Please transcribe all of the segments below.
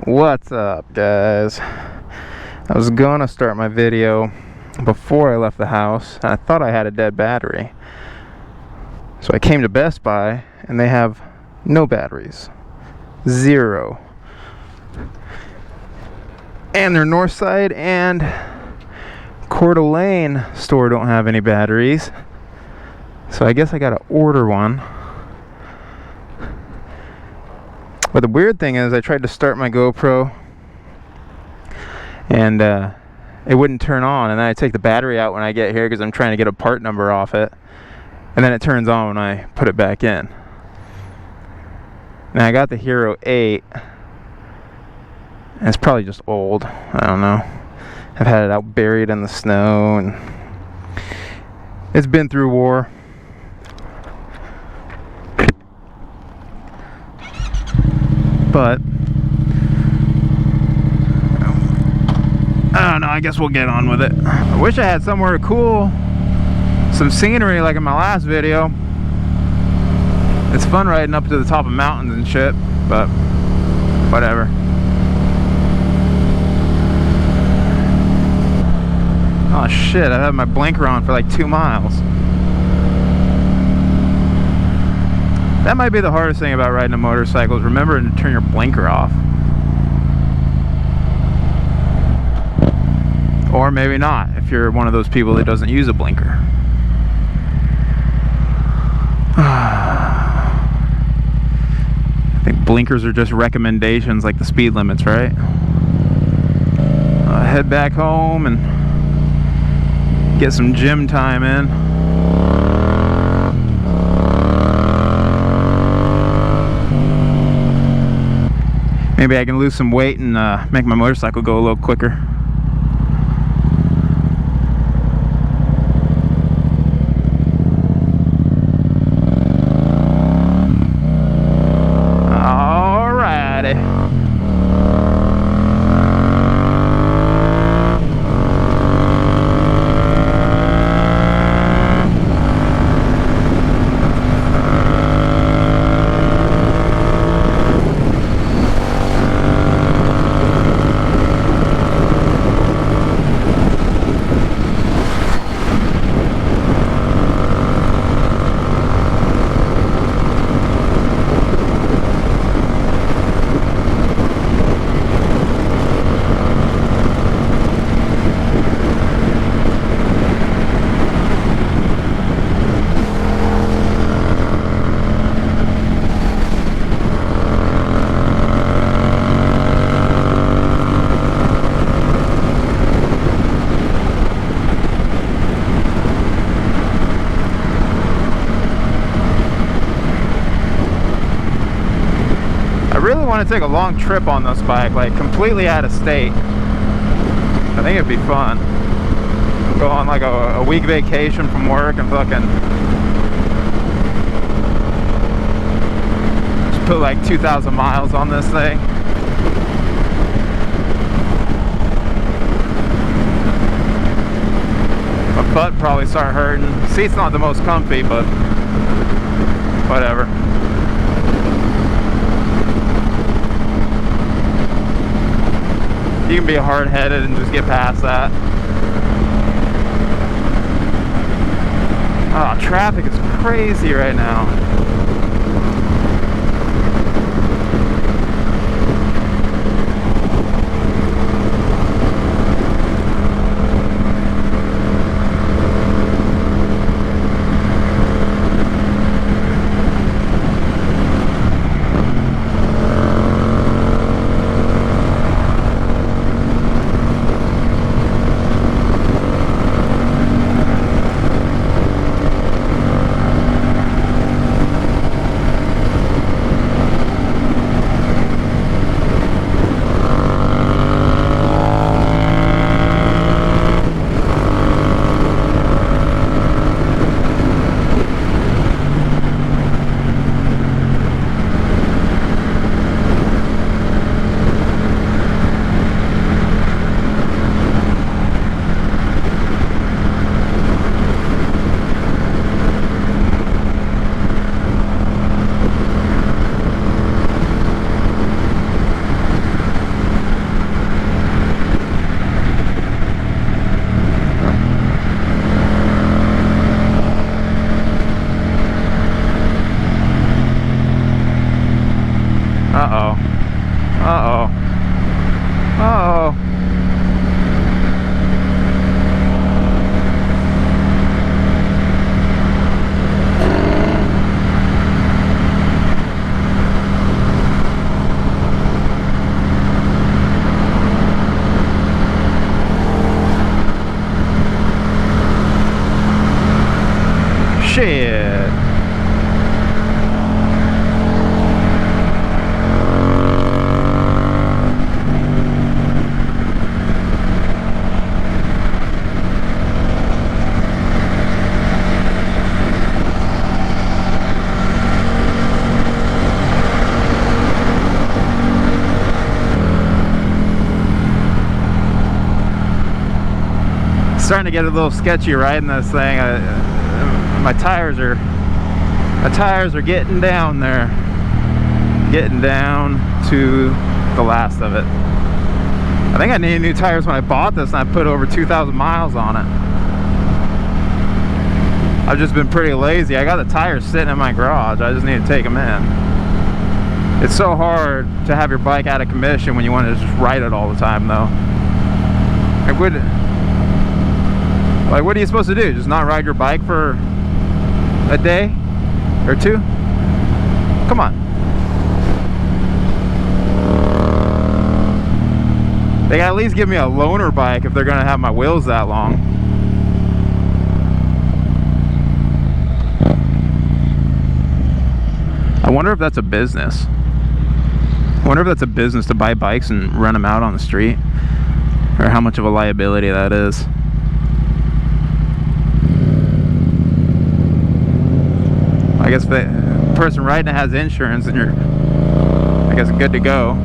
What's up, guys? I was gonna start my video before I left the house, and I thought I had a dead battery. So I came to Best Buy, and they have no batteries. Zero. And their Northside and Coeur d'Alene store don't have any batteries. So I guess I gotta order one. But the weird thing is, I tried to start my GoPro and it wouldn't turn on, and then I take the battery out when I get here because I'm trying to get a part number off it, and then it turns on when I put it back in. Now I got the Hero 8, and it's probably just old. I don't know. I've had it out buried in the snow, and it's been through war. But I don't know, I guess we'll get on with it. I wish I had somewhere cool, some scenery like in my last video. It's fun riding up to the top of mountains and shit, but whatever. Oh shit, I've had my blinker on for like 2 miles. That might be the hardest thing about riding a motorcycle, is remembering to turn your blinker off. Or maybe not, if you're one of those people that doesn't use a blinker. I think blinkers are just recommendations like the speed limits, right? Head back home and get some gym time in. Maybe I can lose some weight and make my motorcycle go a little quicker. Alrighty. I really want to take a long trip on this bike, like completely out of state. I think it'd be fun. Go on like a week vacation from work and fucking just put like 2,000 miles on this thing. My butt probably start hurting. Seat's not the most comfy, but whatever. You can be hard-headed and just get past that. Oh, traffic is crazy right now. Uh-oh. Uh-oh. Shit. Starting to get a little sketchy riding this thing. My tires are getting down there, getting down to the last of it. I think I needed new tires when I bought this, and I put over 2,000 miles on it. I've just been pretty lazy. I got the tires sitting in my garage. I just need to take them in. It's so hard to have your bike out of commission when you want to just ride it all the time, though. Like, what are you supposed to do? Just not ride your bike for a day or two? Come on. They gotta at least give me a loaner bike if they're gonna have my wheels that long. I wonder if that's a business. I wonder if that's a business to buy bikes and run them out on the street, or how much of a liability that is. I guess if the person riding it has insurance, then you're, I guess, good to go.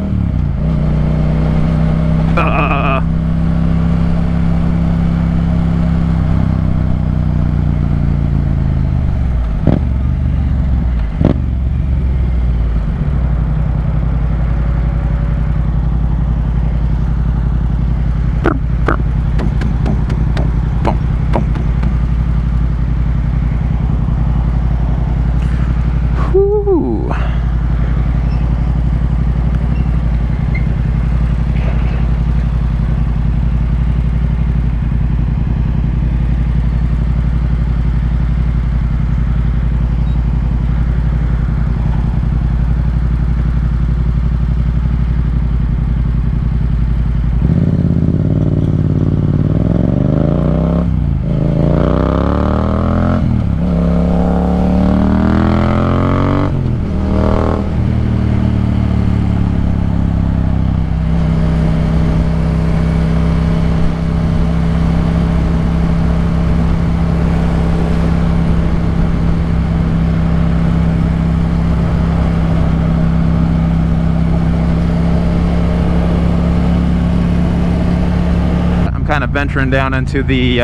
Kind of venturing down into the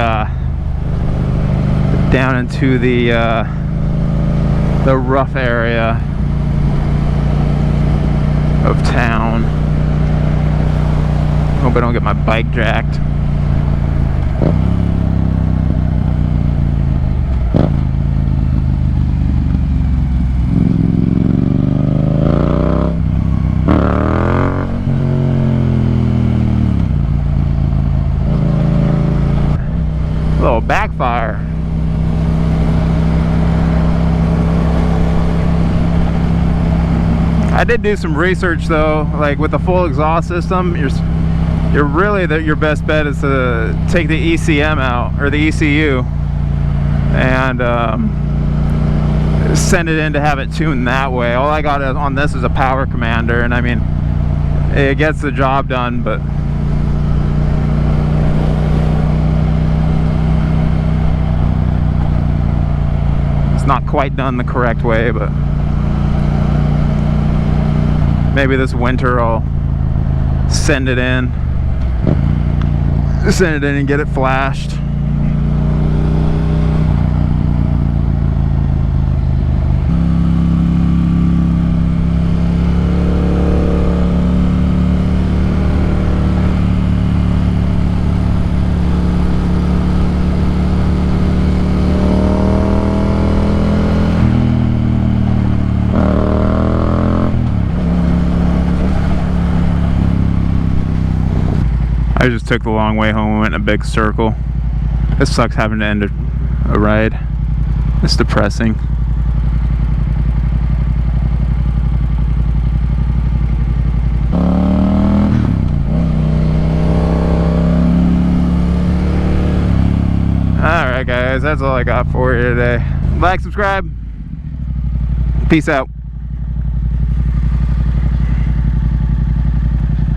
rough area of town. Hope I don't get my bike jacked. Little backfire. I did do some research though, like with the full exhaust system, you're really your best bet is to take the ECM out, or the ECU, and send it in to have it tuned that way. All I got on this is a power commander, and I mean, it gets the job done, but not quite done the correct way. But maybe this winter I'll send it in and get it flashed. I just took the long way home and went in a big circle. This sucks having to end a ride. It's depressing. Alright guys, that's all I got for you today. Like, subscribe. Peace out.